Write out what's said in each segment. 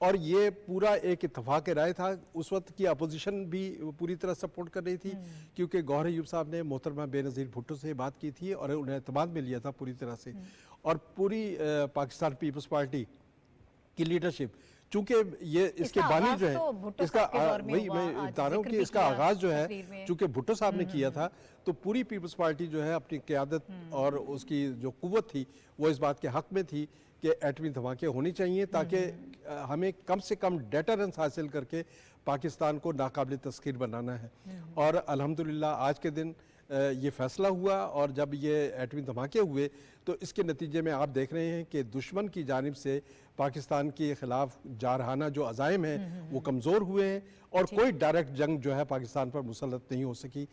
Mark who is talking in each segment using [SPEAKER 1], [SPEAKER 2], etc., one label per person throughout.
[SPEAKER 1] اور یہ پورا ایک اتفاق رائے تھا. اس وقت کی اپوزیشن بھی پوری طرح سپورٹ کر رہی تھی کیونکہ گوہر ایوب صاحب نے محترمہ بے نظیر بھٹو سے بات کی تھی اور انہیں اعتماد میں لیا تھا پوری طرح سے. اور پوری پاکستان پیپلز پارٹی کی لیڈرشپ, چونکہ یہ اس کے بانی جو ہے, اس کا وہی میں بتا رہا ہوں کہ اس کا آغاز جو ہے چونکہ بھٹو صاحب نے کیا تھا, تو پوری پیپلز پارٹی جو ہے اپنی قیادت اور اس کی جو قوت تھی وہ اس بات کے حق میں تھی کہ ایٹمی دھماکے ہونی چاہیے تاکہ ہمیں کم سے کم ڈیٹرنس حاصل کر کے پاکستان کو ناقابل تسخیر بنانا ہے. اور الحمدللہ آج کے دن یہ فیصلہ ہوا, اور جب یہ ایٹمی دھماکے ہوئے تو اس کے نتیجے میں آپ دیکھ رہے ہیں کہ دشمن کی جانب سے پاکستان کے خلاف جارحانہ جو عزائم ہیں وہ کمزور ہوئے ہیں, اور کوئی ڈائریکٹ جنگ جو ہے پاکستان پر مسلط نہیں ہو سکی,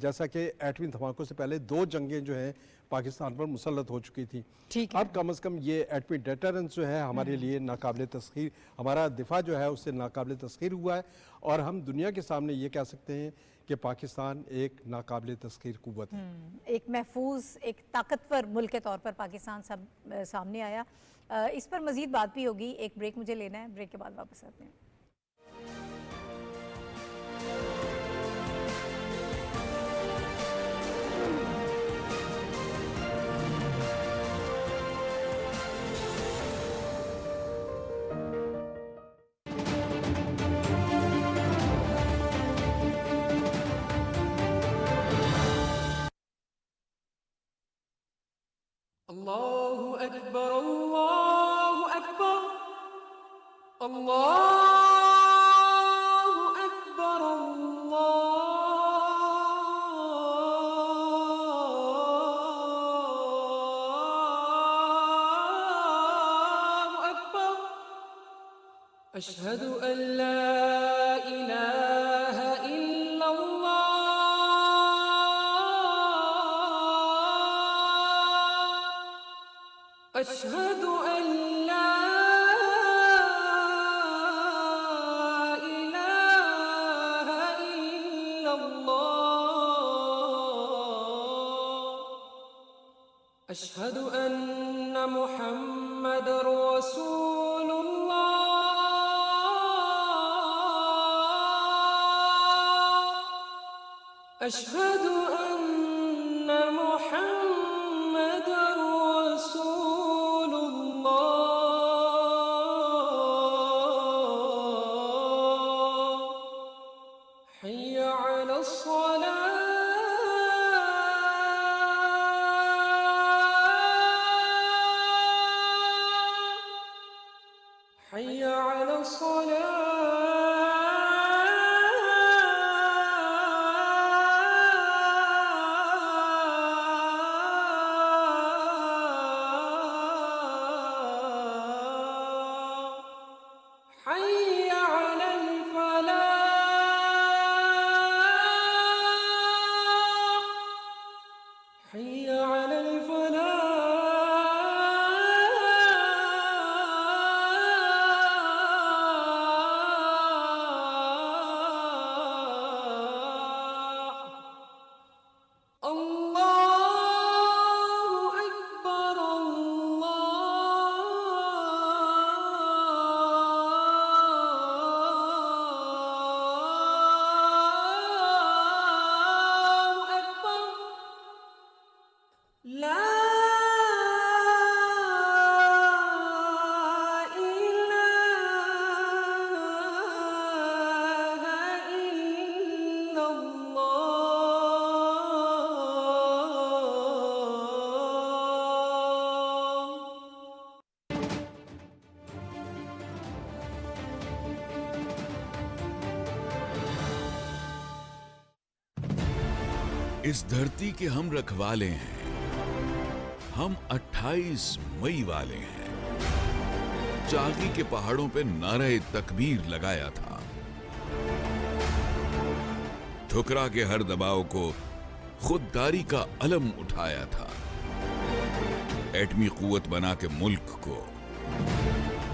[SPEAKER 1] جیسا کہ ایٹمی دھماکوں سے پہلے 2 جنگیں جو ہیں پاکستان پر مسلط ہو چکی تھی. اب کم از کم یہ ایٹمی ڈیٹرنس جو ہے ہمارے لیے ناقابل تسخیر, ہمارا دفاع جو ہے اس سے ناقابل تسخیر ہوا ہے, اور ہم دنیا کے سامنے یہ کہہ سکتے ہیں کہ پاکستان ایک ناقابل تسخیر قوت ہے.
[SPEAKER 2] ایک محفوظ, ایک طاقتور ملک کے طور پر پاکستان سامنے آیا. اس پر مزید بات بھی ہوگی. ایک بریک مجھے لینا ہے, بریک کے بعد واپس آتے ہیں.
[SPEAKER 3] الله أكبر الله أكبر الله أكبر الله أكبر أشهد أن لا إله إلا الله أشهد أن لا إله إلا الله أشهد أن محمد رسول الله أشهد أن محمد رسول الله حي على الصلاة حي على الصلاة حي على الفلاح حي على الفلاح الله أكبر الله أكبر لا إله إلا الله
[SPEAKER 4] اس دھرتی کے ہم رکھوالے ہیں, ہم 28 مئی والے ہیں. چاغی کے پہاڑوں پہ نعرہ تکبیر لگایا تھا, ٹھکرا کے ہر دباؤ کو خودداری کا علم اٹھایا تھا. ایٹمی قوت بنا کے ملک کو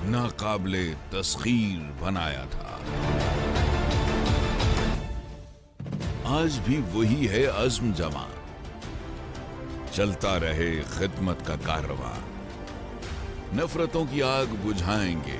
[SPEAKER 4] ناقابل تسخیر بنایا تھا. آج بھی وہی ہے عزم جمع, چلتا رہے خدمت کا کارواں. نفرتوں کی آگ بجھائیں گے,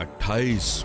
[SPEAKER 4] 28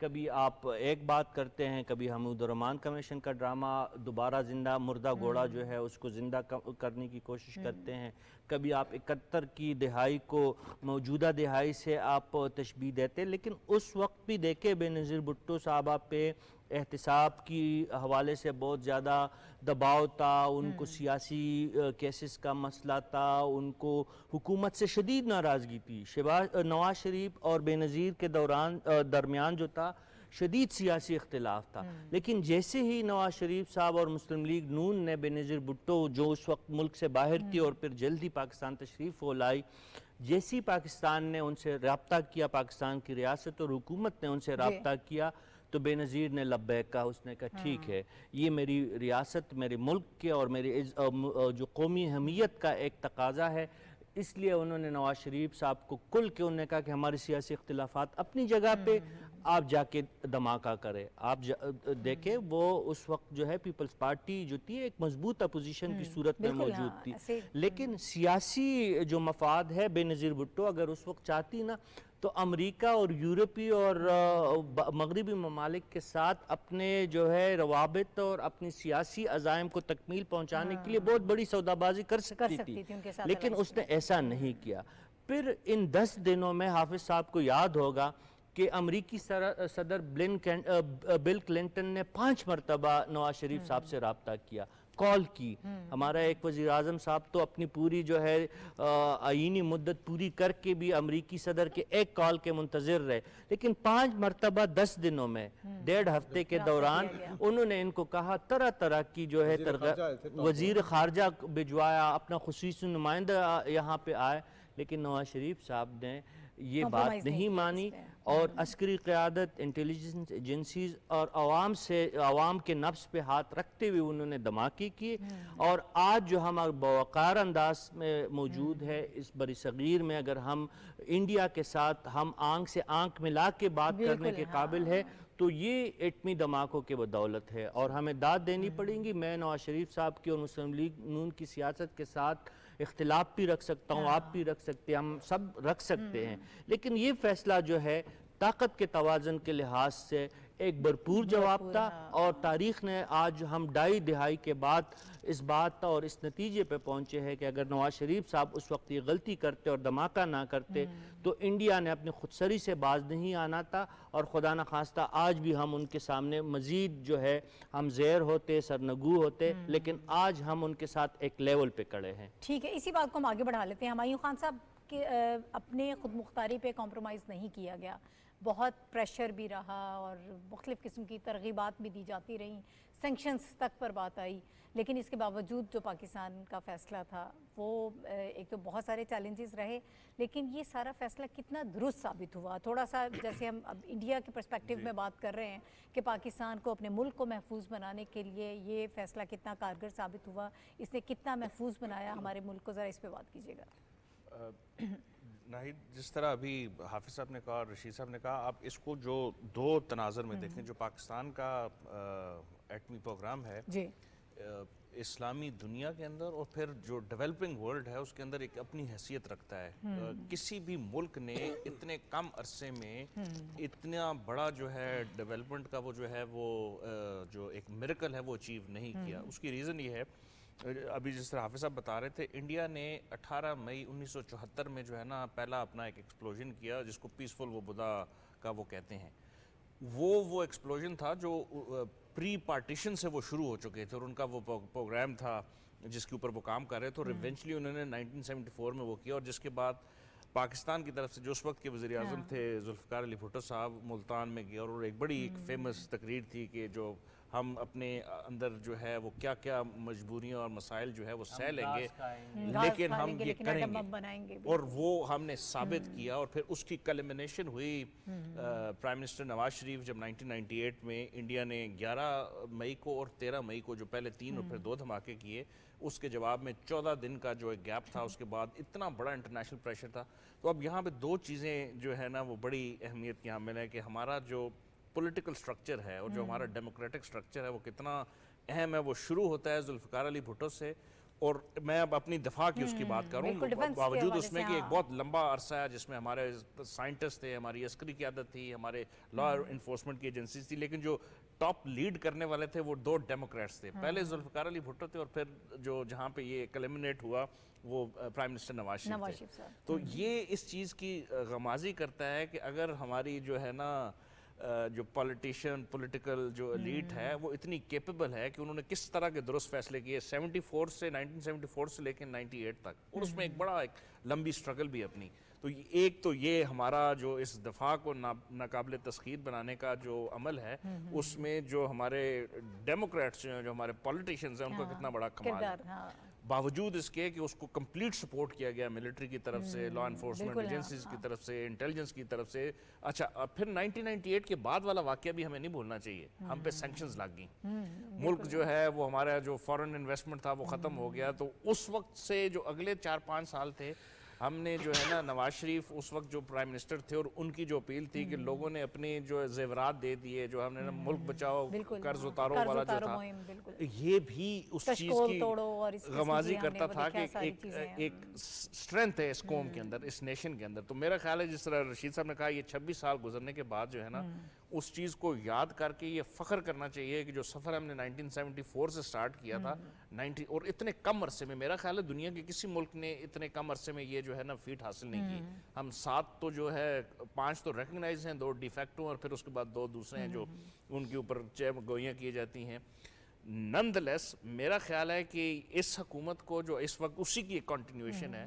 [SPEAKER 5] کبھی آپ ایک بات کرتے ہیں، کبھی حمود الرحمان کمیشن کا ڈرامہ دوبارہ زندہ مردہ گھوڑا جو ہے اس کو زندہ کرنے کی کوشش کرتے ہیں، کبھی آپ 71 کی دہائی کو موجودہ دہائی سے آپ تشبیہ دیتے ہیں، لیکن اس وقت بھی دیکھیں بے نظیر بھٹو صاحبہ پہ احتساب کی حوالے سے بہت زیادہ دباؤ تھا، ان کو سیاسی کیسز کا مسئلہ تھا، ان کو حکومت سے شدید ناراضگی تھی، نواز شریف اور بے نظیر کے درمیان جو تھا شدید سیاسی اختلاف تھا، لیکن جیسے ہی نواز شریف صاحب اور مسلم لیگ نون نے بے نظیر بھٹو جو اس وقت ملک سے باہر تھی اور پھر جلدی پاکستان تشریف لائی، جیسی پاکستان نے ان سے رابطہ کیا، پاکستان کی ریاست اور حکومت نے ان سے رابطہ کیا، تو بے نظیر نے لبیک کہا، اس نے کہا ٹھیک ہے، یہ میری ریاست، میرے ملک کے اور میری جو قومی حمیت کا ایک تقاضا ہے، اس لیے انہوں نے نواز شریف صاحب کو کل کے انہوں نے کہا کہ ہمارے سیاسی اختلافات اپنی جگہ پہ، آپ جا کے دھماکہ کرے. آپ دیکھیں وہ اس وقت جو ہے پیپلز پارٹی جو تھی ایک مضبوط اپوزیشن کی صورت میں موجود تھی, لیکن سیاسی جو مفاد ہے بے نظیر بھٹو اگر اس وقت چاہتی نا تو امریکہ اور یورپی اور مغربی ممالک کے ساتھ اپنے جو ہے روابط اور اپنی سیاسی عزائم کو تکمیل پہنچانے کے لیے بہت بڑی سودا بازی کر سکتی تھی, لیکن اس نے ایسا نہیں کیا. پھر ان 10 دنوں میں حافظ صاحب کو یاد ہوگا کہ امریکی صدر بل کلنٹن نے 5 مرتبہ نواز شریف صاحب سے رابطہ کیا, کال کی. ہمارا ایک وزیر اعظم صاحب تو اپنی پوری جو ہے آئینی مدت پوری کر کے بھی امریکی صدر کے ایک کال کے منتظر رہے, لیکن 5 مرتبہ 10 دنوں میں 1.5 ہفتے کے دوران انہوں نے ان کو کہا طرح طرح کی جو ہے وزیر خارجہ بھجوایا, اپنا خصوصی نمائندہ یہاں پہ آئے, لیکن نواز شریف صاحب نے یہ بات نہیں مانی اور عسکری قیادت, انٹیلیجنس ایجنسیز اور عوام کے نفس پہ ہاتھ رکھتے ہوئے انہوں نے دھماکے کیے. اور آج جو ہم باوقار انداز میں موجود ہے اس بری صغیر میں, اگر ہم انڈیا کے ساتھ ہم آنکھ سے آنکھ ملا کے بات کرنے کے قابل ہے تو یہ ایٹمی دھماکوں کے بدولت ہے, اور ہمیں داد دینی پڑیں گی. میں نواز شریف صاحب کی اور مسلم لیگ نون کی سیاست کے ساتھ اختلاف بھی رکھ سکتا ہوں, آپ بھی رکھ سکتے ہیں, ہم سب رکھ سکتے ہیں, لیکن یہ فیصلہ جو ہے طاقت کے توازن کے لحاظ سے ایک بھرپور جواب تھا, اور تاریخ نے آج ہم 2.5 دہائی کے بعد اس بات اور اس نتیجے پہ پہنچے ہیں کہ اگر نواز شریف صاحب اس وقت یہ غلطی کرتے اور دھماکہ نہ کرتے تو انڈیا نے اپنی خودسری سے باز نہیں آنا تھا, اور خدا نخواستہ آج بھی ہم ان کے سامنے مزید جو ہے ہم زیر ہوتے, سرنگو ہوتے, لیکن آج ہم ان کے ساتھ ایک لیول پہ کڑے ہیں.
[SPEAKER 2] ٹھیک ہے, اسی بات کو ہم آگے بڑھا لیتے ہیں. ہمایوں خان صاحب کہ اپنے خود مختاری پہ کمپرومائز نہیں کیا گیا, بہت پریشر بھی رہا اور مختلف قسم کی ترغیبات بھی دی جاتی رہیں, سینکشنز تک پر بات آئی, لیکن اس کے باوجود جو پاکستان کا فیصلہ تھا وہ ایک تو بہت سارے چیلنجز رہے, لیکن یہ سارا فیصلہ کتنا درست ثابت ہوا. تھوڑا سا جیسے ہم اب انڈیا کے پرسپیکٹیو میں بات کر رہے ہیں کہ پاکستان کو اپنے ملک کو محفوظ بنانے کے لیے یہ فیصلہ کتنا کارگر ثابت ہوا, اس نے کتنا محفوظ بنایا ہمارے ملک کو, ذرا اس پہ بات کیجیے گا.
[SPEAKER 6] ناہید, جس طرح ابھی حافظ صاحب نے کہا اور رشید صاحب نے کہا, آپ اس کو جو 2 تناظر میں دیکھیں, جو پاکستان کا ایٹمی پروگرام ہے اسلامی دنیا کے اندر اور پھر جو ڈیولپنگ ورلڈ ہے اس کے اندر ایک اپنی حیثیت رکھتا ہے. کسی بھی ملک نے اتنے کم عرصے میں اتنا بڑا جو ہے ڈیولپمنٹ کا وہ جو ہے وہ جو ایک میریکل ہے وہ اچیو نہیں کیا. اس کی ریزن یہ ہے, ابھی جس طرح حافظ صاحب بتا رہے تھے, انڈیا نے 18 مئی 1974 میں جو ہے نا پہلا اپنا ایک ایکسپلوژن کیا جس کو پیسفل وہ بدھا کا وہ کہتے ہیں. وہ ایکسپلوژن تھا جو پری پارٹیشن سے وہ شروع ہو چکے تھے, اور ان کا وہ پروگرام تھا جس کے اوپر وہ کام کر رہے تھے, اور ایونچولی انہوں نے 1974 میں وہ کیا, اور جس کے بعد پاکستان کی طرف سے جو اس وقت کے وزیر اعظم تھے ذوالفقار علی بھٹو صاحب ملتان میں گئے, اور ایک بڑی ایک فیمس تقریر تھی کہ جو ہم اپنے اندر جو ہے وہ کیا کیا مجبوریاں اور مسائل جو ہے وہ سہ لیں گے, لیکن ہم یہ کریں گے, اور وہ ہم نے ثابت کیا. اور پھر اس کی کلمنیشن ہوئی پرائم منسٹر نواز شریف جب 1998 میں انڈیا نے 11 مئی کو اور 13 مئی کو جو پہلے 3 اور پھر 2 دھماکے کیے, اس کے جواب میں 14 دن کا جو ایک گیپ تھا, اس کے بعد اتنا بڑا انٹرنیشنل پریشر تھا. تو اب یہاں پہ 2 چیزیں جو ہے نا وہ بڑی اہمیت کی حامل ہے کہ ہمارا جو پولیٹیکل سٹرکچر ہے اور جو ہمارا ڈیموکریٹک سٹرکچر ہے وہ کتنا اہم ہے. وہ شروع ہوتا ہے ذوالفقار علی بھٹو سے, اور میں اب اپنی دفاع کی اس کی بات کروں
[SPEAKER 2] بالکل defense کے
[SPEAKER 6] باوجود
[SPEAKER 2] حوالے
[SPEAKER 6] اس میں
[SPEAKER 2] سے،
[SPEAKER 6] کہ ایک
[SPEAKER 2] ہاں۔
[SPEAKER 6] بہت لمبا عرصہ ہے جس میں ہمارے سائنٹسٹ تھے، ہماری عسکری قیادت تھی، ہمارے لا انفورسمنٹ کی ایجنسیز تھی، لیکن جو ٹاپ لیڈ کرنے والے تھے وہ 2 ڈیموکریٹس تھے. پہلے ذوالفقار علی بھٹو تھے اور پھر جو جہاں پہ یہ کلیمنیٹ ہوا وہ پرائم منسٹر نواز شریف تھے. تو یہ اس چیز کی غمازی کرتا ہے کہ اگر ہماری جو ہے نا جو پولیٹیکل جو ایلیٹ ہے وہ اتنی کیپیبل ہے کہ انہوں نے کس طرح کے درست فیصلے کیے 1974 سے لے کے 98 تک، اور اس میں ایک بڑا ایک لمبی سٹرگل بھی اپنی. تو ایک تو یہ ہمارا جو اس دفاع کو ناقابل تسخیر بنانے کا جو عمل ہے، اس میں جو ہمارے ڈیموکریٹس ہیں، جو ہمارے پولیٹیشینز ہیں، ان کا کتنا بڑا کمال ہے. باوجود اس کے کہ اس کو کمپلیٹ سپورٹ کیا گیا ملٹری کی طرف سے، لا انفورسمنٹ ایجنسیز کی طرف سے، انٹیلیجنس کی طرف سے. اچھا پھر 1998 کے بعد والا واقعہ بھی ہمیں نہیں بھولنا چاہیے. ہم پہ سینکشنز لگ گئیں، ملک جو ہے وہ ہمارا جو فورن انویسٹمنٹ تھا وہ ختم ہو گیا. تو اس وقت سے جو اگلے 4-5 سال تھے، ہم نے جو ہے نا نواز شریف اس وقت جو پرائم منسٹر تھے اور ان کی جو اپیل تھی کہ لوگوں نے اپنے جو زیورات دے دیے، جو ہم نے ملک بچاؤ قرض اتارو والا جو تھا، یہ بھی اس چیز کی غمازی کرتا تھا کہ ایک سٹرینتھ ہے اس قوم کے اندر، اس نیشن کے اندر. تو میرا خیال ہے جس طرح رشید صاحب نے کہا، یہ 26 سال گزرنے کے بعد جو ہے نا اس چیز کو یاد کر کے یہ فخر کرنا چاہیے کہ جو سفر ہم نے 1974 سے سٹارٹ کیا تھا اور اتنے کم عرصے میں، میرا خیال ہے دنیا کے کسی ملک نے اتنے کم عرصے میں یہ جو ہے نا فیٹ حاصل نہیں کی. ہم 7 تو جو ہے 5 تو ریکگنائز ہیں، 2 ڈیفیکٹو، اور پھر اس کے بعد 2 دوسرے ہیں جو ان کے اوپر گوئیاں کی جاتی ہیں. نن دا لیس میرا خیال ہے کہ اس حکومت کو جو اس وقت اسی کی ایک کنٹینیویشن ہے،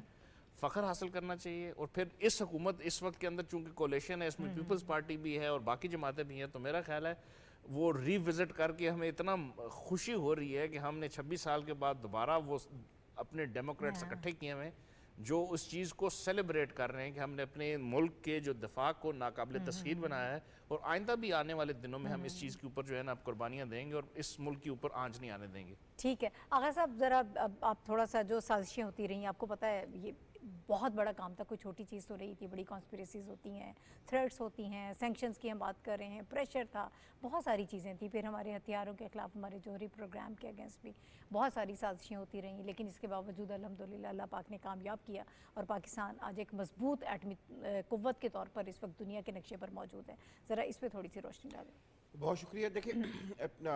[SPEAKER 6] فخر حاصل کرنا چاہیے. اور پھر اس حکومت اس وقت کے اندر چونکہ کولیشن ہے، اس میں پیپلز پارٹی بھی ہے اور باقی جماعتیں بھی ہیں، تو میرا خیال ہے وہ ری وزٹ کر کے ہمیں اتنا خوشی ہو رہی ہے کہ ہم نے 26 سال کے بعد دوبارہ وہ اپنے ڈیموکریٹس اکٹھے کیے ہوئے جو اس چیز کو سیلیبریٹ کر رہے ہیں کہ ہم نے اپنے ملک کے جو دفاع کو ناقابل تسخیر بنایا ہے، اور آئندہ بھی آنے والے دنوں میں ہم اس چیز کے اوپر جو ہے نا قربانیاں دیں گے اور اس ملک کے اوپر آنچ نہیں آنے دیں گے.
[SPEAKER 2] ٹھیک ہے آغا صاحب، ذرا آپ تھوڑا سا جو سازشیں ہوتی رہی ہیں، آپ کو پتہ ہے یہ بہت بڑا کام تھا، کوئی چھوٹی چیز تو رہی تھی، بڑی کانسپریسیز ہوتی ہیں، تھریٹس ہوتی ہیں، سینکشنز کی ہم بات کر رہے ہیں، پریشر تھا، بہت ساری چیزیں تھیں. پھر ہمارے ہتھیاروں کے خلاف، ہمارے جوہری پروگرام کے اگینسٹ بھی بہت ساری سازشیں ہوتی رہیں، لیکن اس کے باوجود الحمدللہ اللہ پاک نے کامیاب کیا اور پاکستان آج ایک مضبوط ایٹمی قوت کے طور پر اس وقت دنیا کے نقشے پر موجود ہے. ذرا اس پہ تھوڑی سی روشنی ڈالیں.
[SPEAKER 7] بہت شکریہ. دیکھیں اپنا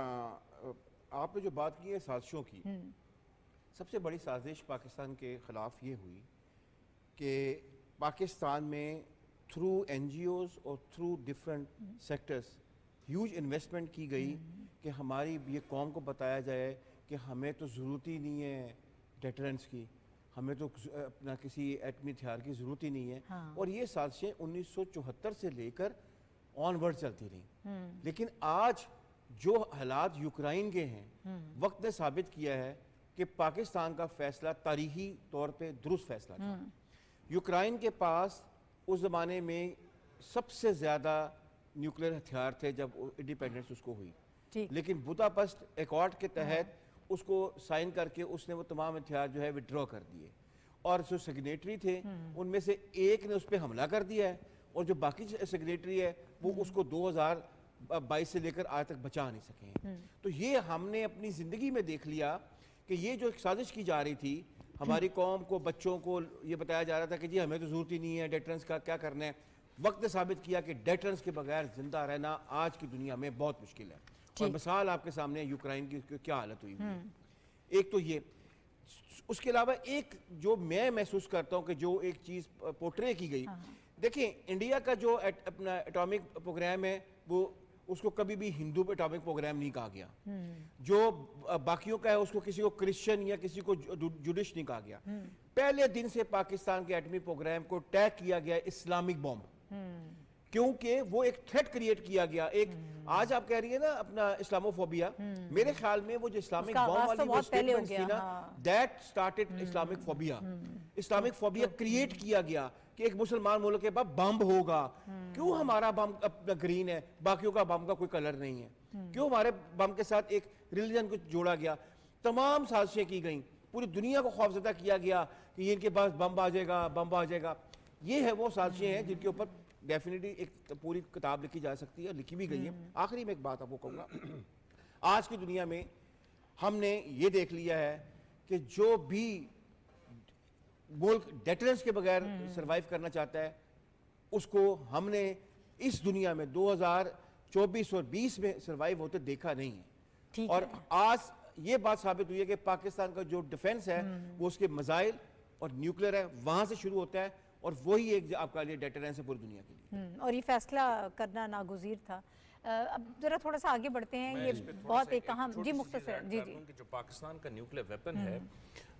[SPEAKER 7] آپ نے جو بات کی ہے سازشوں کی، سب سے بڑی سازش پاکستان کے خلاف یہ ہوئی کہ پاکستان میں تھرو این جی اوز اور through different sectors huge investment کی گئی کہ ہماری یہ قوم کو بتایا جائے کہ ہمیں تو ضرورت ہی نہیں ہے ڈیٹرنس کی، ہمیں تو اپنا کسی ایٹمی ہتھیار کی ضرورت ہی نہیں ہے. اور یہ سازشیں 1974 سے لے کر آن ورڈ چلتی رہیں. لیکن آج جو حالات یوکرائن کے ہیں، وقت نے ثابت کیا ہے کہ پاکستان کا فیصلہ تاریخی طور پہ درست فیصلہ تھا. یوکرائن کے پاس اس زمانے میں سب سے زیادہ نیوکلیر ہتھیار تھے جب انڈیپینڈنس اس کو ہوئی، لیکن بوداپسٹ ایکارڈ کے تحت اس کو سائن کر کے اس نے وہ تمام ہتھیار جو ہے وڈرا کر دیے، اور جو سگنیٹری تھے ان میں سے ایک نے اس پہ حملہ کر دیا ہے، اور جو باقی سگنیٹری ہے وہ اس کو 2022 سے لے کر آج تک بچا نہیں سکے ہیں. تو یہ ہم نے اپنی زندگی میں دیکھ لیا کہ یہ جو ایک سازش کی جا رہی تھی، ہماری قوم کو، بچوں کو یہ بتایا جا رہا تھا کہ جی ہمیں تو ضرورت ہی نہیں ہے ڈیٹرنس کا، کیا کرنا ہے. وقت نے ثابت کیا کہ ڈیٹرنس کے بغیر زندہ رہنا آج کی دنیا میں بہت مشکل ہے. اور مثال آپ کے سامنے یوکرائن کی کیا حالت ہوئی ہے. ایک تو یہ، اس کے علاوہ ایک جو میں محسوس کرتا ہوں کہ جو ایک چیز پورٹرے کی گئی، دیکھیں انڈیا کا جو اپنا ایٹامک پروگرام ہے وہ اس کو کبھی بھی ہندو ایٹامک پروگرام نہیں کہا گیا. جو باقیوں کا ہے اس کو کسی کو کرسچن یا کسی کو جوڈش نہیں کہا گیا. پہلے دن سے پاکستان کے ایٹمی پروگرام کو ٹیگ کیا گیا اسلامک بومب، کیونکہ وہ ایک تھریٹ کریٹ کیا گیا. ایک آج آپ کہہ رہی ہیں نا اپنا اسلاموفوبیا، میرے خیال میں وہ جو اسلامک بومب والی وہ سٹیٹمنٹ تھی نا، that started Islamic phobia. Islamic phobia create کیا گیا کہ ایک مسلمان ملک کے بعد بم ہوگا. کیوں ہمارا بم اپنا گرین ہے، باقیوں کا بم کا کوئی کلر نہیں ہے؟ کیوں ہمارے بم کے ساتھ ایک ریلیجن کو جوڑا گیا؟ تمام سازشیں کی گئیں، پوری دنیا کو خوفزدہ کیا گیا کہ ان کے پاس بم آ جائے گا، بم آ جائے گا. یہ ہے وہ سازشیں ہیں جن کے اوپر ڈیفینیٹلی ایک پوری کتاب لکھی جا سکتی ہے، لکھی بھی گئی ہے. آخری میں ایک بات آپ کو کہوں گا، آج کی دنیا میں ہم نے یہ دیکھ لیا ہے کہ جو بھی ملک ڈیٹرنس کے بغیر سروائیو کرنا چاہتا ہے اس کو ہم نے اس دنیا میں 2024 اور 20 میں سروائیو ہوتے دیکھا نہیں ہے. اور آج یہ بات ثابت ہوئی ہے کہ پاکستان کا جو ڈیفنس ہے وہ اس کے میزائل اور نیوکلیر ہے, وہاں سے شروع ہوتا ہے, اور وہی ایک آپ کا لیے ڈیٹرنس ہے پوری دنیا کے لیے.
[SPEAKER 2] اور یہ فیصلہ کرنا ناگزیر تھا. اب ذرا تھوڑا سا آگے بڑھتے ہیں, یہ بہت ایک اہم, جی مختصر, جی جی.
[SPEAKER 6] جو پاکستان کا نیوکلیر ویپن ہے,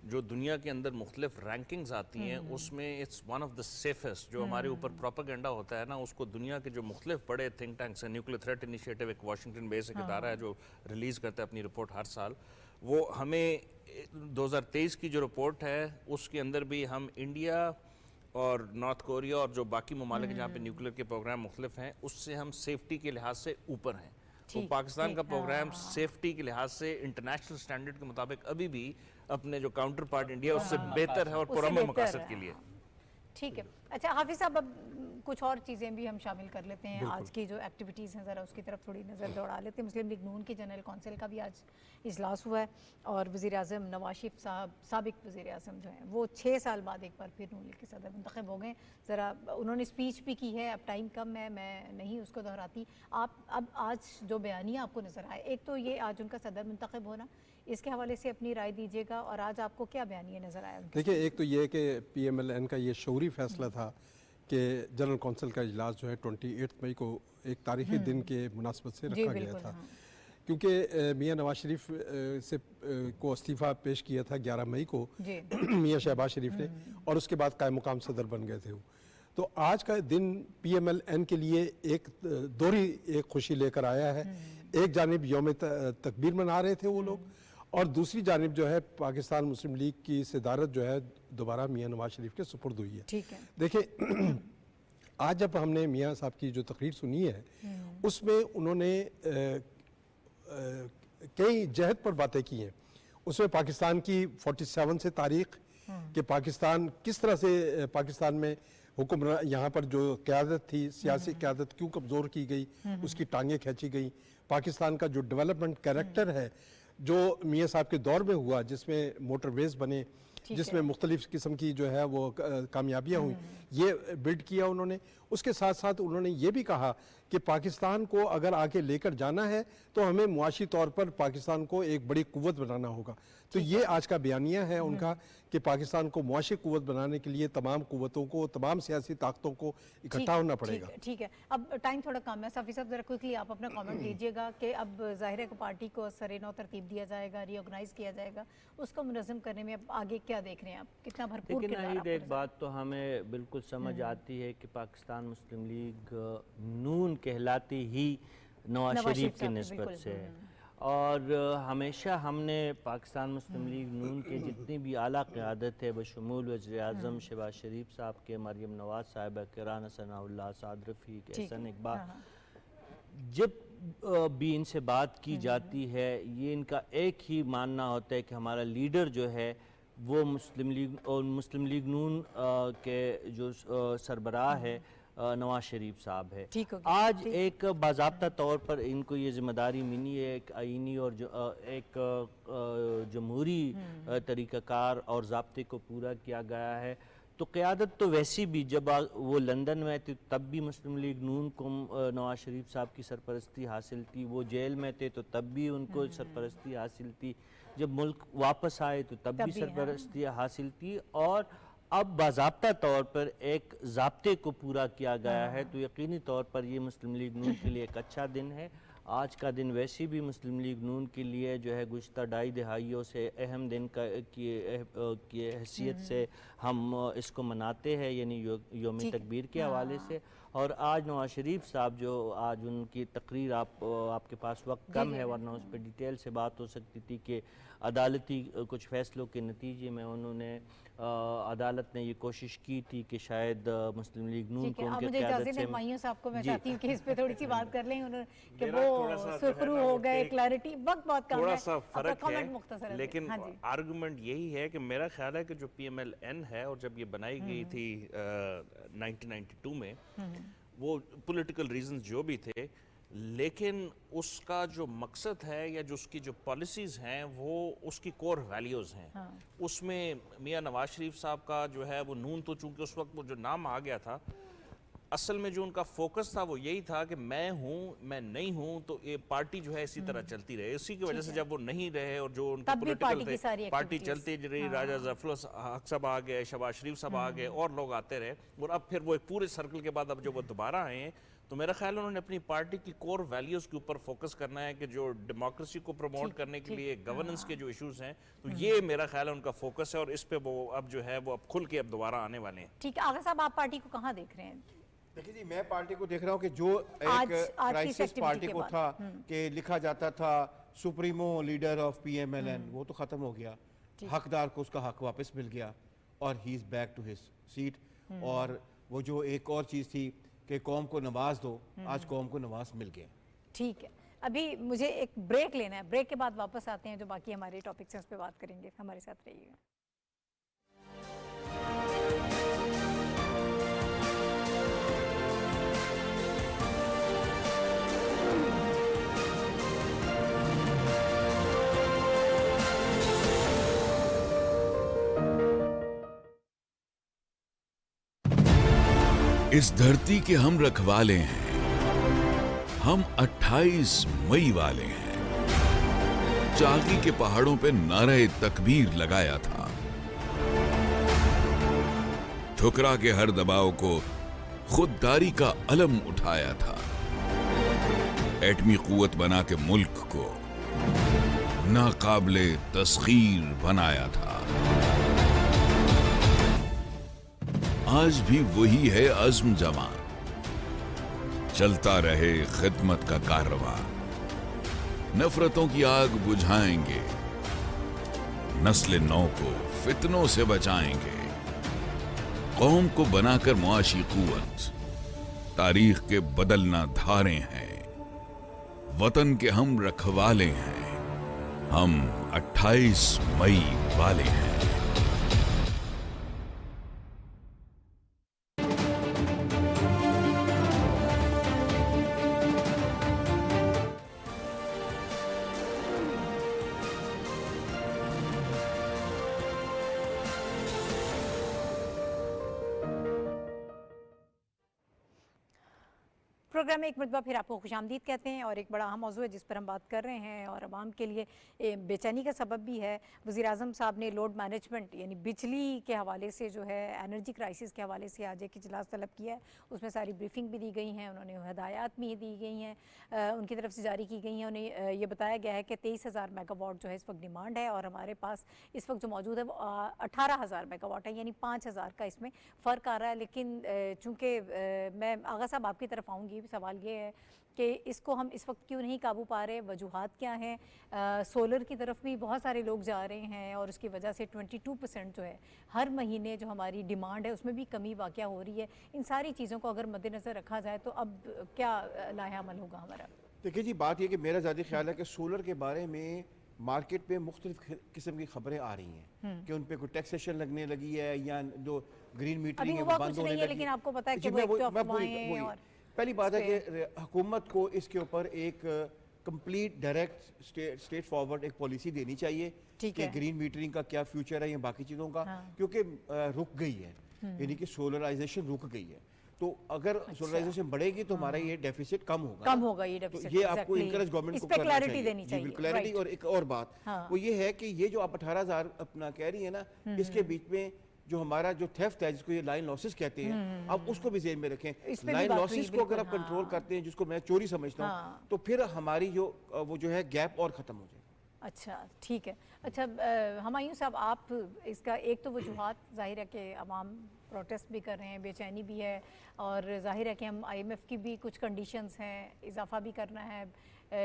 [SPEAKER 6] جو دنیا کے اندر مختلف رینکنگز آتی ہیں, اس میں it's one of the safest. جو ہمارے اوپر پروپیگنڈا ہوتا ہے نا, اس کو دنیا کے جو مختلف بڑے تھنک ٹینکس ہیں, نیوکلیر تھریٹ انیشیٹو ایک واشنگٹن بیس ایک ادارہ ہے جو ریلیز کرتا ہے اپنی رپورٹ ہر سال, وہ ہمیں 2023 کی جو رپورٹ ہے اس کے اندر بھی ہم انڈیا اور نارتھ کوریا اور جو باقی ممالک جہاں پہ نیوکلیر کے پروگرام مختلف ہیں, اس سے ہم سیفٹی کے لحاظ سے اوپر ہیں. تو پاکستان کا پروگرام سیفٹی کے لحاظ سے انٹرنیشنل سٹینڈرڈ کے مطابق ابھی بھی اپنے جو کاؤنٹر پارٹ انڈیا اس سے بہتر ہے اور پرامن مقاصد کے لیے.
[SPEAKER 2] ٹھیک ہے. اچھا حافظ صاحب, اب کچھ اور چیزیں بھی ہم شامل کر لیتے ہیں. آج کی جو ایکٹیویٹیز ہیں ذرا اس کی طرف تھوڑی نظر دوڑا لیتے ہیں. مسلم لیگ نون کی جنرل کونسل کا بھی آج اجلاس ہوا ہے, اور وزیر اعظم نواز شریف صاحب, سابق وزیر اعظم جو ہیں, وہ 6 سال بعد ایک بار پھر نون لیگ کے صدر منتخب ہو گئے. ذرا انہوں نے اسپیچ بھی کی ہے, اب ٹائم کم ہے, میں نہیں اس کو دہراتی. آپ اب آج جو بیانیہ آپ کو نظر آئے, ایک تو یہ آج ان کا صدر منتخب ہونا, اس کے حوالے سے اپنی رائے دیجیے گا, اور آج آپ کو کیا بیانیہ نظر آیا؟
[SPEAKER 1] دیکھیں, ایک تو یہ کہ پی ایم ایل این کا یہ شعوری فیصلہ تھا کہ جنرل کونسل کا اجلاس جو ہے 28 مئی کو ایک تاریخی دن کے مناسبت سے رکھا گیا تھا, کیونکہ میاں نواز شریف سے کو استعفیٰ پیش کیا تھا 11 مئی کو میاں شہباز شریف نے, اور اس کے بعد قائم مقام صدر بن گئے تھے وہ. تو آج کا دن پی ایم ایل این کے لیے ایک دوہری ایک خوشی لے کر آیا ہے. ایک جانب یوم تکبیر منا رہے تھے وہ لوگ, اور دوسری جانب جو ہے پاکستان مسلم لیگ کی صدارت جو ہے دوبارہ میاں نواز شریف کے سپرد ہوئی ہے. دیکھیں, آج جب ہم نے میاں صاحب کی جو تقریر سنی ہے, اس میں انہوں نے کئی جہت پر باتیں کی ہیں. اس میں پاکستان کی 47 سے تاریخ, کہ پاکستان کس طرح سے پاکستان میں حکمران, یہاں پر جو قیادت تھی, سیاسی قیادت کیوں کمزور کی گئی, اس کی ٹانگیں کھینچی گئی. پاکستان کا جو ڈیولپمنٹ کریکٹر ہے جو میاں صاحب کے دور میں ہوا, جس میں موٹر ویز بنے, جس میں مختلف قسم کی جو ہے وہ کامیابیاں ہوئیں, یہ بلڈ کیا انہوں نے. اس کے ساتھ ساتھ انہوں نے یہ بھی کہا کہ پاکستان کو اگر آگے لے کر جانا ہے تو ہمیں معاشی طور پر پاکستان کو ایک بڑی قوت بنانا ہوگا. تو یہ آج کا بیانیہ ہے ان کا, کہ پاکستان کو معاشی قوت بنانے کے لیے تمام قوتوں کو, تمام سیاسی طاقتوں کو اکٹھا ہونا پڑے گا.
[SPEAKER 2] ٹھیک ہے. اب ٹائم تھوڑا کم ہے, صافی صاحب ذرا کوئکلی آپ اپنا کامنٹ دیجیے گا کہ اب ظاہر ہے کہ پارٹی کو سر نو ترتیب دیا جائے گا, ری آرگنائز کیا جائے گا, اس کو منظم کرنے میں اب آگے کیا دیکھ رہے ہیں آپ, کتنا بھرپور
[SPEAKER 5] لیکن
[SPEAKER 2] کردار آپ
[SPEAKER 5] ایک بات تو ہمیں بالکل سمجھ آتی ہے کہ پاکستان مسلم لیگ نون کہلاتی ہی نواز شریف کی نسبت سے ہے, اور ہمیشہ ہم نے پاکستان مسلم لیگ نون کے جتنی بھی اعلیٰ قیادت ہے بشمول وزیر اعظم شہباز شریف صاحب کے, مریم نواز صاحبہ کے, رانا ثناء اللہ, سعد رفیق, احسن اقبال, جب بھی ان سے بات کی جاتی ہے یہ ان کا ایک ہی ماننا ہوتا ہے کہ ہمارا لیڈر جو ہے وہ مسلم لیگ اور مسلم لیگ نون کے جو سربراہ ہے نواز شریف صاحب ہے. آج ایک باضابطہ طور پر ان کو یہ ذمہ داری ملی ہے, ایک آئینی اور ایک جمہوری طریقہ کار اور ضابطے کو پورا کیا گیا ہے. تو قیادت تو ویسی بھی جب وہ لندن میں تھے تب بھی مسلم لیگ نون کو نواز شریف صاحب کی سرپرستی حاصل تھی, وہ جیل میں تھے تو تب بھی ان کو سرپرستی حاصل تھی, جب ملک واپس آئے تو تب بھی سرپرستی حاصل تھی, اور اب باضابطہ طور پر ایک ضابطے کو پورا کیا گیا ہے. تو یقینی طور پر یہ مسلم لیگ نون کے لیے ایک اچھا دن ہے. آج کا دن ویسے بھی مسلم لیگ نون کے لیے جو ہے گزشتہ 2.5 دہائیوں سے اہم دن کی حیثیت سے ہم اس کو مناتے ہیں, یعنی یوم تکبیر کے حوالے سے. اور آج نواز شریف صاحب جو آج ان کی تقریر آپ کے پاس وقت کم ہے, ورنہ اس پہ ڈیٹیل سے بات ہو سکتی تھی, کہ عدالتی کچھ فیصلوں کے نتیجے میں انہوں نے عدالت نے یہ کوشش کی تھی کہ شاید مسلم لیگ نون کو ان کے قیادت سے,
[SPEAKER 2] مائیوں صاحب کو میں چاہتی ہوں کہ اس پہ تھوڑی سی بات کر لیں, کہ وہ سرخرو ہو گئے, کلیئرٹی, وقت بہت کم ہے,
[SPEAKER 6] تھوڑا سا فرق ہے, لیکن آرگومنٹ یہی ہے کہ میرا خیال ہے کہ جو پی ایم ایل این ہے, اور جب یہ بنائی گئی تھی 1992 میں, وہ پولیٹیکل ریزنز جو بھی تھے, لیکن اس کا جو مقصد ہے یا جو اس کی جو پالیسیز ہیں وہ اس کی کور ویلیوز ہیں. اس میں میاں نواز شریف صاحب کا جو ہے وہ نون تو چونکہ اس وقت وہ جو نام آ گیا تھا، اصل میں جو ان کا فوکس تھا وہ یہی تھا کہ میں ہوں میں نہیں ہوں تو یہ پارٹی جو ہے اسی طرح چلتی رہے. اسی کی وجہ سے جب وہ نہیں رہے اور جو ان کے پولیٹیکل تھے پارٹی چلتی رہی، راجہ ظفر الحق صاحب آ گئے، شہباز شریف صاحب آ گئے اور لوگ آتے رہے، اور اب پھر وہ ایک پورے سرکل کے بعد اب جو وہ دوبارہ آئے ہیں تو میرا خیال انہوں نے اپنی پارٹی کی کور ویلیوز کے اوپر فوکس کرنا ہے کہ جو ڈیموکریسی کو پروموٹ کرنے کے لیے گورننس کے جو ایشوز ہیں تو یہ میرا خیال ہے ان کا فوکس ہے، اور اس پہ وہ اب جو ہے وہ اب کھل کے اب دوبارہ آنے والے ہیں.
[SPEAKER 2] ٹھیک ہے. آغا صاحب آپ پارٹی کو کہاں دیکھ رہے ہیں؟
[SPEAKER 7] دیکھیں جی، میں پارٹی کو دیکھ رہا ہوں کہ جو ایک کرائسس پارٹی کو تھا کہ لکھا جاتا تھا supremo leader of P M L N, وہ تو ختم ہو گیا. حقدار کو اس کا حق واپس مل گیا اور ہی از بیک ٹو ہز سیٹ. اور وہ جو ایک اور چیز تھی کہ قوم کو نواز دو، آج قوم کو نواز مل گیا.
[SPEAKER 2] ٹھیک ہے. ابھی مجھے ایک بریک لینا ہے، بریک کے بعد واپس آتے ہیں، جو باقی ہمارے ٹاپکس ہیں اس پہ بات کریں گے. ہمارے ساتھ رہیے گا.
[SPEAKER 4] اس دھرتی کے ہم رکھوالے ہیں، ہم 28 مئی والے ہیں. چاگی کے پہاڑوں پہ نعرہ تکبیر لگایا تھا، ٹھکرا کے ہر دباؤ کو خودداری کا علم اٹھایا تھا. ایٹمی قوت بنا کے ملک کو ناقابل تسخیر بنایا تھا. آج بھی وہی ہے عزم جواں، چلتا رہے خدمت کا کارواں. نفرتوں کی آگ بجھائیں گے، نسل نو کو فتنوں سے بچائیں گے. قوم کو بنا کر معاشی قوت، تاریخ کے بدلنا دھارے ہیں. وطن کے ہم رکھوالے ہیں، ہم 28 مئی والے ہیں.
[SPEAKER 2] پروگرام میں ایک مرتبہ پھر آپ کو خوش آمدید کہتے ہیں، اور ایک بڑا اہم موضوع ہے جس پر ہم بات کر رہے ہیں اور عوام کے لیے بے چینی کا سبب بھی ہے. وزیر اعظم صاحب نے لوڈ مینجمنٹ یعنی بجلی کے حوالے سے جو ہے انرجی کرائسس کے حوالے سے آج ایک اجلاس طلب کیا ہے. اس میں ساری بریفنگ بھی دی گئی ہیں، انہوں نے ہدایات بھی دی گئی ہیں، ان کی طرف سے جاری کی گئی ہیں. انہیں یہ بتایا گیا ہے کہ 23,000 میگا واٹ جو ہے اس وقت ڈیمانڈ ہے، اور ہمارے پاس اس وقت جو موجود ہے وہ 18,000 میگا واٹ ہے، یعنی 5,000 کا اس میں فرق آ رہا ہے. لیکن چونکہ میں آغا صاحب آپ کی طرف آؤں گی، سوال یہ ہے کہ اس کو ہم اس وقت کیوں نہیں قابو پا رہے، وجوہات کیا ہیں؟ سولر کی طرف بھی بہت سارے لوگ جا رہے ہیں اور اس کی وجہ سے 22% جو ہے ہر مہینے جو ہماری ڈیمانڈ ہے اس میں بھی کمی واقع ہو رہی ہے. ان ساری چیزوں کو اگر مد نظر رکھا جائے تو اب کیا لاحہ عمل ہوگا ہمارا؟
[SPEAKER 7] دیکھیں جی، بات یہ کہ میرا ذاتی خیال ہے کہ سولر کے بارے میں مارکیٹ پہ مختلف قسم کی خبریں آ رہی ہیں کہ ان پہ کوئی ٹیکسیشن لگنے لگی ہے یا جو گرین میٹرنگ ہے وہ بند ہونے لگی.
[SPEAKER 2] لیکن آپ کو پتا ہے کہ وہ ایک تو افواہیں اور
[SPEAKER 7] پہلی بات ہے کہ حکومت کو اس کے اوپر ایک کمپلیٹ ڈائریکٹ اسٹیٹ فارورڈ ایک پالیسی دینی چاہیے کہ گرین میٹرنگ کا کیا فیوچر ہے یا باقی چیزوں کا، کیونکہ رک گئی ہے، یعنی کہ سولرائزیشن رک گئی ہے. تو اگر سولرائزیشن بڑھے گی تو ہمارا یہ ڈیفیسٹ کم ہوگا. یہ آپ کو انکریج گورنمنٹ کو کرنا چاہیے. کلیئرٹی. اور ایک اور بات وہ یہ ہے کہ یہ جو آپ 18,000 اپنا کہہ رہی ہیں نا، اس کے بیچ میں جو ہمارا جو تھیفٹ ہے جس کو یہ لائن لاسز کہتے ہیں، اب اس کو بھی ذہن میں رکھیں. لائن لاسز کو اگر آپ کنٹرول کرتے ہیں، جس کو میں چوری سمجھتا ہوں، تو پھر ہماری جو وہ جو ہے گیپ اور ختم ہو جائے.
[SPEAKER 2] اچھا ٹھیک ہے. اچھا ہمایوں صاحب، آپ اس کا ایک تو وجوہات ظاہر ہے کہ عوام پروٹیسٹ بھی کر رہے ہیں، بے چینی بھی ہے، اور ظاہر ہے کہ ہم IMF کی بھی کچھ کنڈیشنز ہیں، اضافہ بھی کرنا ہے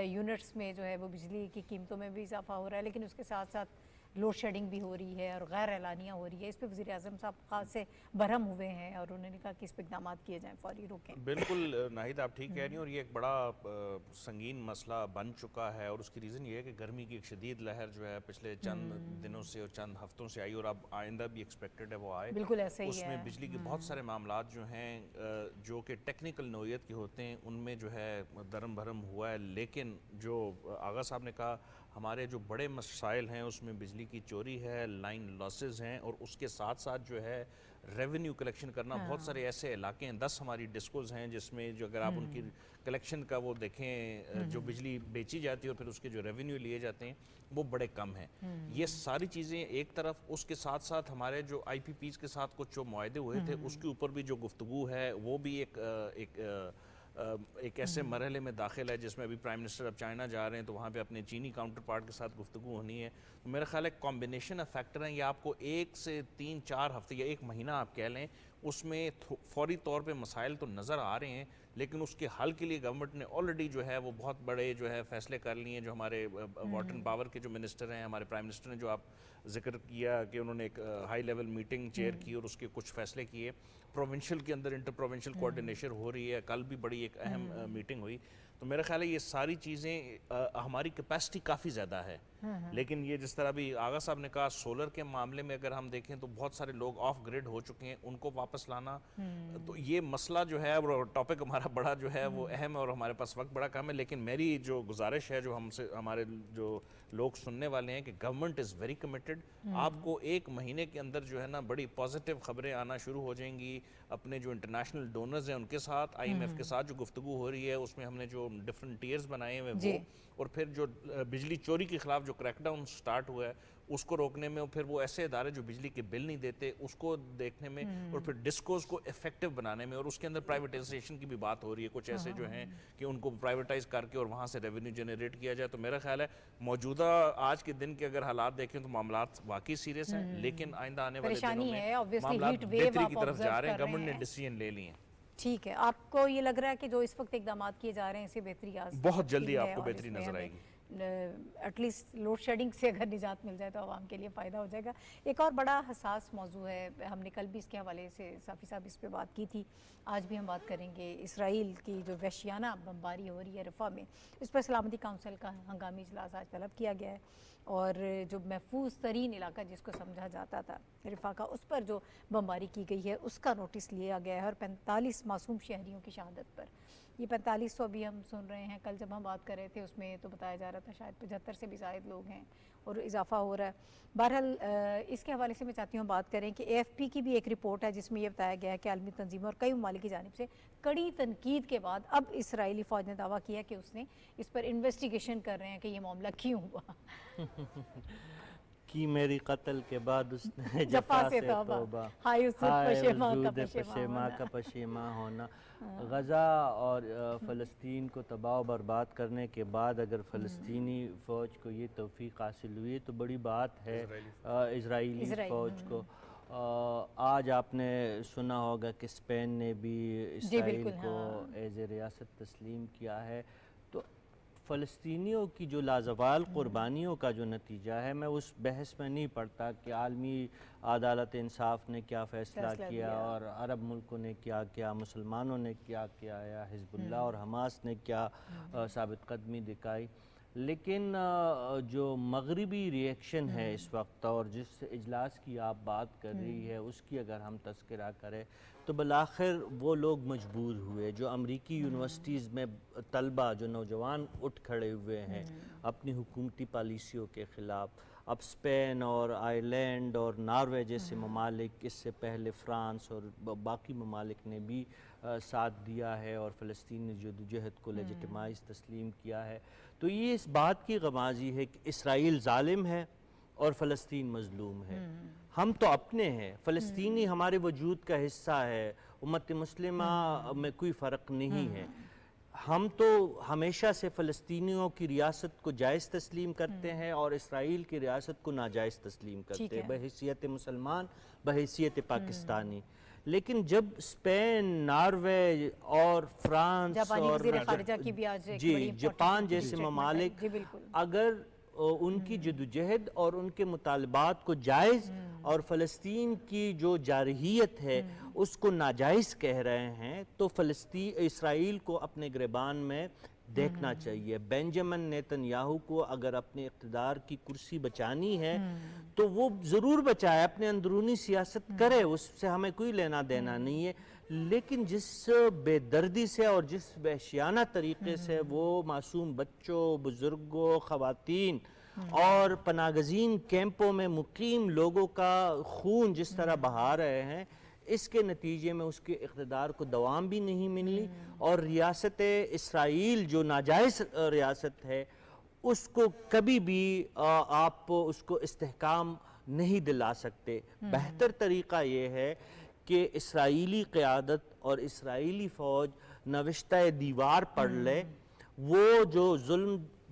[SPEAKER 2] یونٹس میں جو ہے وہ بجلی کی قیمتوں میں بھی اضافہ ہو رہا ہے، لیکن اس کے ساتھ ساتھ لوڈ شیڈنگ بھی ہو رہی ہے اور غیر اعلانیہ ہو رہی ہے، اس پہ وزیر اعظم صاحب خاص سے برہم ہوئے ہیں اور انہوں نے کہا کہ اس پہ اقدامات کیے جائیں، فوری روکیں۔
[SPEAKER 6] بالکل ناہید آپ ٹھیک کہہ رہی ہیں، اور یہ ایک بڑا سنگین مسئلہ بن چکا ہے، اور اس کی ریزن یہ ہے کہ گرمی کی ایک شدید لہر جو ہے پچھلے چند دنوں سے اور چند ہفتوں سے آئی، اور اب آئندہ بھی ایکسپیکٹڈ ہے وہ آئے۔
[SPEAKER 2] بالکل ایسے ہی
[SPEAKER 6] اس میں
[SPEAKER 2] ہے۔
[SPEAKER 6] بجلی کے بہت سارے معاملات جو ہیں جو کہ ٹیکنیکل نوعیت کے ہوتے ہیں، ان میں جو ہے درم بھرم ہوا ہے، لیکن جو آغا صاحب نے کہا ہمارے جو بڑے مسائل ہیں اس میں بجلی کی چوری ہے، لائن لاسز ہیں، اور اس کے ساتھ ساتھ جو ہے ریونیو کلیکشن کرنا۔ بہت سارے ایسے علاقے ہیں، 10 ہماری ڈسکوز ہیں جس میں جو اگر آپ ان کی کلیکشن کا وہ دیکھیں، جو بجلی بیچی جاتی ہے اور پھر اس کے جو ریونیو لیے جاتے ہیں وہ بڑے کم ہیں۔ یہ ساری چیزیں ایک طرف، اس کے ساتھ ساتھ ہمارے جو آئی پی پیز کے ساتھ کچھ جو معاہدے ہوئے تھے اس کے اوپر بھی جو گفتگو ہے وہ بھی ایک ایسے مرحلے میں داخل ہے جس میں ابھی پرائم منسٹر اب چائنا جا رہے ہیں تو وہاں پہ اپنے چینی کاؤنٹر پارٹ کے ساتھ گفتگو ہونی ہے۔ تو میرا خیال ہے کمبینیشن آف فیکٹر ہیں، یہ آپ کو 1 سے 3-4 ہفتے یا 1 مہینہ آپ کہہ لیں، اس میں فوری طور پہ مسائل تو نظر آ رہے ہیں، لیکن اس کے حل کے لیے گورنمنٹ نے آلریڈی جو ہے وہ بہت بڑے جو ہے فیصلے کر لیے ہیں۔ جو ہمارے واٹر اینڈ پاور کے جو منسٹر ہیں، ہمارے پرائم منسٹر نے جو آپ ذکر کیا کہ انہوں نے ایک ہائی لیول میٹنگ چیئر کی اور اس کے کچھ فیصلے کیے۔ پروونشل کے اندر انٹر پروونشل کوارڈینیشن ہو رہی ہے، کل بھی بڑی ایک اہم میٹنگ ہوئی۔ تو میرا خیال ہے یہ ساری چیزیں، ہماری کیپیسٹی کافی زیادہ ہے، لیکن یہ جس طرح بھی آغا صاحب نے کہا سولر کے معاملے میں اگر ہم دیکھیں تو بہت سارے لوگ آف گریڈ ہو چکے ہیں، ان کو واپس لانا، تو یہ مسئلہ جو ہے اور ٹاپک ہمارا بڑا جو ہے وہ اہم ہے اور ہمارے پاس وقت بڑا کم ہے، لیکن میری جو گزارش ہے جو ہمارے جو لوگ سننے والے ہیں کہ گورنمنٹ از ویری کمیٹڈ۔ آپ کو 1 مہینے کے اندر جو ہے نا بڑی پازیٹیو خبریں آنا شروع ہو جائیں گی اپنے جو انٹرنیشنل ڈونرز ہیں ان کے ساتھ، آئی ایم ایف کے ساتھ جو گفتگو ہو رہی ہے اس میں ہم نے جو ڈفرنٹ ٹیئرز بنائے ہوئے وہ، اور پھر جو بجلی چوری کے خلاف جو کریک ڈاؤن سٹارٹ ہوا ہے اس کو روکنے میں، اور پھر وہ ایسے ادارے جو بجلی کے بل نہیں دیتے اس کو دیکھنے میں، اور پھر ڈسکوز کو افیکٹو بنانے میں، اور اس کے اندر پرائیویٹائزیشن کی بھی بات ہو رہی ہے، کچھ ایسے جو ہیں کہ ان کو پرائیویٹائز کر کے اور وہاں سے ریونیو جنریٹ کیا جائے۔ تو میرا خیال ہے موجودہ آج کے دن کے اگر حالات دیکھیں تو معاملات واقعی سیریس ہیں، لیکن آئندہ آنے والے دنوں میں معاملات بہتری کی طرف جا رہے ہیں، گورنمنٹ نے ڈیسیژن لے لیے ہیں۔
[SPEAKER 2] ٹھیک ہے، آپ کو یہ لگ رہا ہے کہ جو اس وقت اقدامات کیے جا رہے ہیں اسے بہتری
[SPEAKER 6] بہت جلدی آپ کو بہتری نظر آئے گی،
[SPEAKER 2] ایٹ لیسٹ لوڈ شیڈنگ سے اگر نجات مل جائے تو عوام کے لیے فائدہ ہو جائے گا۔ ایک اور بڑا حساس موضوع ہے، ہم نے کل بھی اس کے حوالے سے صافی صاحب اس پہ بات کی تھی، آج بھی ہم بات کریں گے، اسرائیل کی جو وحشیانہ بمباری ہو رہی ہے رفح میں، اس پر سلامتی کونسل کا ہنگامی اجلاس آج طلب کیا گیا ہے، اور جو محفوظ ترین علاقہ جس کو سمجھا جاتا تھا رفح کا، اس پر جو بمباری کی گئی ہے اس کا نوٹس لیا گیا ہے، اور 45 معصوم شہریوں کی شہادت پر، یہ 45 تو ابھی ہم سن رہے ہیں، کل جب ہم بات کر رہے تھے اس میں تو بتایا جا رہا تھا شاید 75 سے بھی زائد لوگ ہیں اور اضافہ ہو رہا ہے۔ بہرحال اس کے حوالے سے میں چاہتی ہوں بات کریں کہ AFP کی بھی ایک رپورٹ ہے جس میں یہ بتایا گیا ہے کہ عالمی تنظیموں اور کئی ممالک کی جانب سے کڑی تنقید کے بعد اب اسرائیلی فوج نے دعویٰ کیا کہ اس نے اس پر انویسٹیگیشن کر رہے ہیں کہ یہ معاملہ کیوں ہوا۔
[SPEAKER 5] کی میری قتل کے بعد اس نے
[SPEAKER 2] جفا سے توبہ، ہائے
[SPEAKER 5] حضود پشیماں کا پشیماں ہونا۔ غزہ اور فلسطین کو تباہ و برباد کرنے کے بعد اگر فلسطینی فوج کو یہ توفیق حاصل ہوئی تو بڑی بات ہے اسرائیلی فوج کو۔ آج آپ نے سنا ہوگا کہ اسپین نے بھی اسرائیل کو ایز اے ریاست تسلیم کیا ہے۔ تو فلسطینیوں کی جو لازوال قربانیوں کا جو نتیجہ ہے، میں اس بحث میں نہیں پڑتا کہ عالمی عدالت انصاف نے کیا فیصلہ کیا اور عرب ملکوں نے کیا کیا، مسلمانوں نے کیا کیا، یا حزب اللہ اور حماس نے کیا ثابت قدمی دکھائی، لیکن جو مغربی ری ایکشن ہے اس وقت اور جس اجلاس کی آپ بات کر رہی ہے اس کی اگر ہم تذکرہ کریں تو بالآخر وہ لوگ مجبور ہوئے جو امریکی یونیورسٹیز میں طلبہ جو نوجوان اٹھ کھڑے ہوئے ہیں اپنی حکومتی پالیسیوں کے خلاف۔ اب اسپین اور آئرلینڈ اور ناروے جیسے ممالک، اس سے پہلے فرانس اور باقی ممالک نے بھی ساتھ دیا ہے اور فلسطینی جدوجہد کو لیجیٹمائز تسلیم کیا ہے۔ تو یہ اس بات کی غمازی ہے کہ اسرائیل ظالم ہے اور فلسطین مظلوم ہے۔ ہم تو اپنے ہیں، فلسطینی ہمارے وجود کا حصہ ہے، امت مسلمہ میں کوئی فرق نہیں ہے۔ ہم تو ہمیشہ سے فلسطینیوں کی ریاست کو جائز تسلیم کرتے ہیں اور اسرائیل کی ریاست کو ناجائز تسلیم کرتے ہیں بحیثیت مسلمان، بحیثیت پاکستانی۔ لیکن جب اسپین، ناروے اور فرانس اور جاپان جیسے ممالک اگر ان کی جدوجہد اور ان کے مطالبات کو جائز اور فلسطین کی جو جارحیت ہے اس کو ناجائز کہہ رہے ہیں تو اسرائیل کو اپنے گریبان میں دیکھنا چاہیے. بینجامن نیتن یاہو کو اگر اپنے اقتدار کی کرسی بچانی ہے تو وہ ضرور بچائے, اپنے اندرونی سیاست کرے, اس سے ہمیں کوئی لینا دینا نہیں ہے, لیکن جس بے دردی سے اور جس وحشیانہ طریقے سے وہ معصوم بچوں, بزرگوں, خواتین اور پناہ گزین کیمپوں میں مقیم لوگوں کا خون جس طرح بہا رہے ہیں, اس کے نتیجے میں اس کے اقتدار کو دوام بھی نہیں ملی, اور ریاست اسرائیل جو ناجائز ریاست ہے اس کو کبھی بھی آپ اس کو استحکام نہیں دلا سکتے. بہتر طریقہ یہ ہے کہ اسرائیلی قیادت اور اسرائیلی فوج نوشتہ دیوار پڑھ لے. وہ جو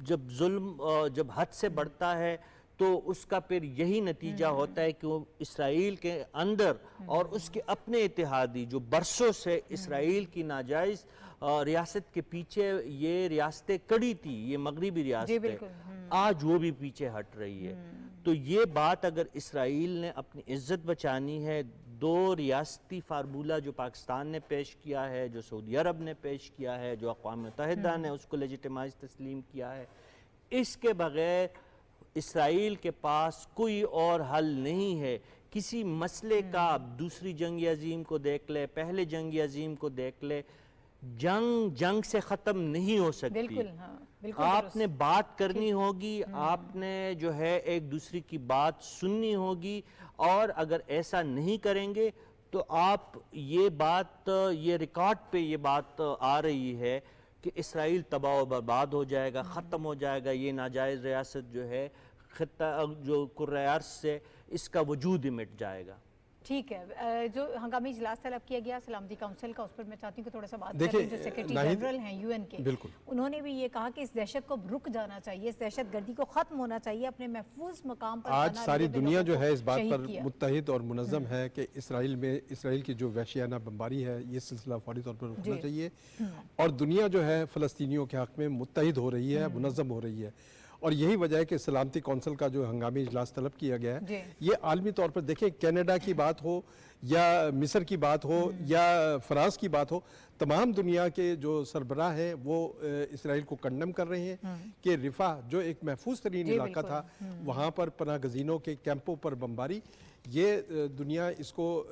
[SPEAKER 5] جب حد سے بڑھتا ہے تو اس کا پھر یہی نتیجہ ہوتا ہے کہ وہ اسرائیل کے اندر اور اس کے اپنے اتحادی جو برسوں سے اسرائیل کی ناجائز ریاست کے پیچھے یہ ریاستیں کڑی تھی, یہ مغربی ریاستیں, آج وہ بھی پیچھے ہٹ رہی ہے. تو یہ بات اگر اسرائیل نے اپنی عزت بچانی ہے, دو ریاستی فارمولہ جو پاکستان نے پیش کیا ہے, جو سعودی عرب نے پیش کیا ہے, جو اقوام متحدہ نے اس کو لیجیٹیمائز تسلیم کیا ہے, اس کے بغیر اسرائیل کے پاس کوئی اور حل نہیں ہے. کسی مسئلے کا دوسری جنگ عظیم کو دیکھ لے, پہلے جنگ عظیم کو دیکھ لے, جنگ سے ختم نہیں ہو سکتی. آپ نے بات کرنی ہوگی, آپ نے جو ہے ایک دوسری کی بات سننی ہوگی, اور اگر ایسا نہیں کریں گے تو آپ یہ بات, یہ ریکارڈ پہ یہ بات آ رہی ہے کہ اسرائیل تباہ و برباد ہو جائے گا, ختم ہو جائے گا. یہ ناجائز ریاست جو ہے خطہ جو کرۂ ارض سے اس کا وجود ہی مٹ جائے گا.
[SPEAKER 2] ٹھیک ہے, جو ہنگامی اجلاس طلب کیا گیا سلامتی کونسل کا, اس پر میں چاہتی ہوں کہ تھوڑا سا بات کریں. جو سیکریٹری جنرل ہیں یو این کے, انہوں نے بھی یہ کہا کہ اس دہشت کو رک جانا چاہیے, اس دہشت گردی کو ختم ہونا چاہیے, اپنے محفوظ مقام پر.
[SPEAKER 1] آج ساری دنیا جو ہے اس بات پر متحد اور منظم ہے کہ اسرائیل کی جو وحشیانہ بمباری ہے یہ سلسلہ فوری طور پر رکنا چاہیے, اور دنیا جو ہے فلسطینیوں کے حق میں متحد ہو رہی ہے, منظم ہو رہی ہے. اور یہی وجہ ہے کہ سلامتی کونسل کا جو ہنگامی اجلاس طلب کیا گیا ہے, یہ عالمی طور پر دیکھیں, کینیڈا کی بات ہو یا مصر کی بات ہو یا فرانس کی بات ہو, تمام دنیا کے جو سربراہ ہیں وہ اسرائیل کو کنڈم کر رہے ہیں کہ رفح جو ایک محفوظ ترین علاقہ تھا, وہاں پر پناہ گزینوں کے کیمپوں پر بمباری, یہ دنیا اس کو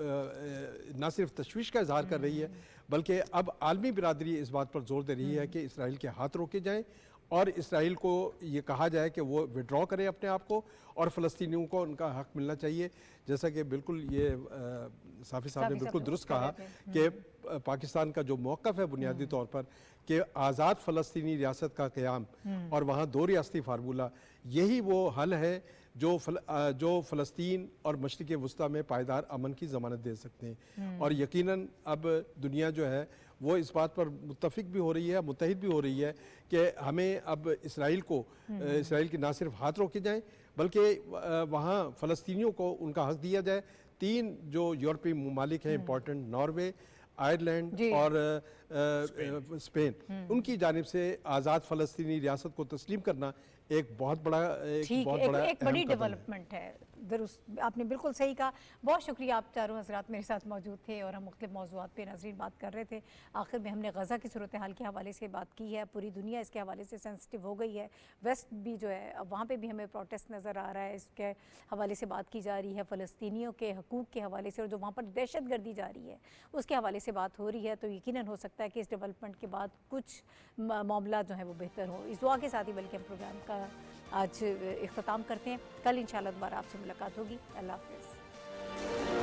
[SPEAKER 1] نہ صرف تشویش کا اظہار کر رہی ہے بلکہ اب عالمی برادری اس بات پر زور دے رہی ہے کہ اسرائیل کے ہاتھ روکے جائیں, اور اسرائیل کو یہ کہا جائے کہ وہ وڈرا کرے اپنے آپ کو, اور فلسطینیوں کو ان کا حق ملنا چاہیے. جیسا کہ بالکل یہ صافی صاحب نے بالکل درست کہا کہ پاکستان کا جو موقف ہے بنیادی طور پر کہ آزاد فلسطینی ریاست کا قیام اور وہاں دو ریاستی فارمولہ, یہی وہ حل ہے جو فلسطین اور مشرق وسطیٰ میں پائیدار امن کی ضمانت دے سکتے ہیں. اور یقیناً اب دنیا جو ہے وہ اس بات پر متفق بھی ہو رہی ہے, متحد بھی ہو رہی ہے کہ ہمیں اب اسرائیل کے نہ صرف ہاتھ روکے جائیں بلکہ وہاں فلسطینیوں کو ان کا حق دیا جائے. 3 جو یورپی ممالک ہیں امپورٹنٹ, ناروے, آئرلینڈ اور اسپین, ان کی جانب سے آزاد فلسطینی ریاست کو تسلیم کرنا ایک بہت
[SPEAKER 2] بڑی ڈیولپمنٹ ہے. درست, آپ نے بالکل صحیح کہا. بہت شکریہ, آپ چاروں حضرات میرے ساتھ موجود تھے اور ہم مختلف موضوعات پہ ناظرین بات کر رہے تھے. آخر میں ہم نے غزہ کی صورتحال کے حوالے سے بات کی ہے, پوری دنیا اس کے حوالے سے سینسٹیو ہو گئی ہے. ویسٹ بھی جو ہے وہاں پہ بھی ہمیں پروٹیسٹ نظر آ رہا ہے, اس کے حوالے سے بات کی جا رہی ہے. فلسطینیوں کے حقوق کے حوالے سے اور جو وہاں پر دہشت گردی جا رہی ہے اس کے حوالے سے بات ہو رہی ہے. تو یقیناً ہو سکتا ہے کہ اس ڈیولپمنٹ کے بعد کچھ معاملات جو ہیں وہ بہتر ہوں. اس دعا کے ساتھ ہی بلکہ ہم پروگرام کا آج اختتام کرتے ہیں. کل انشاءاللہ دوبارہ آپ سے ملاقات ہوگی. اللہ حافظ.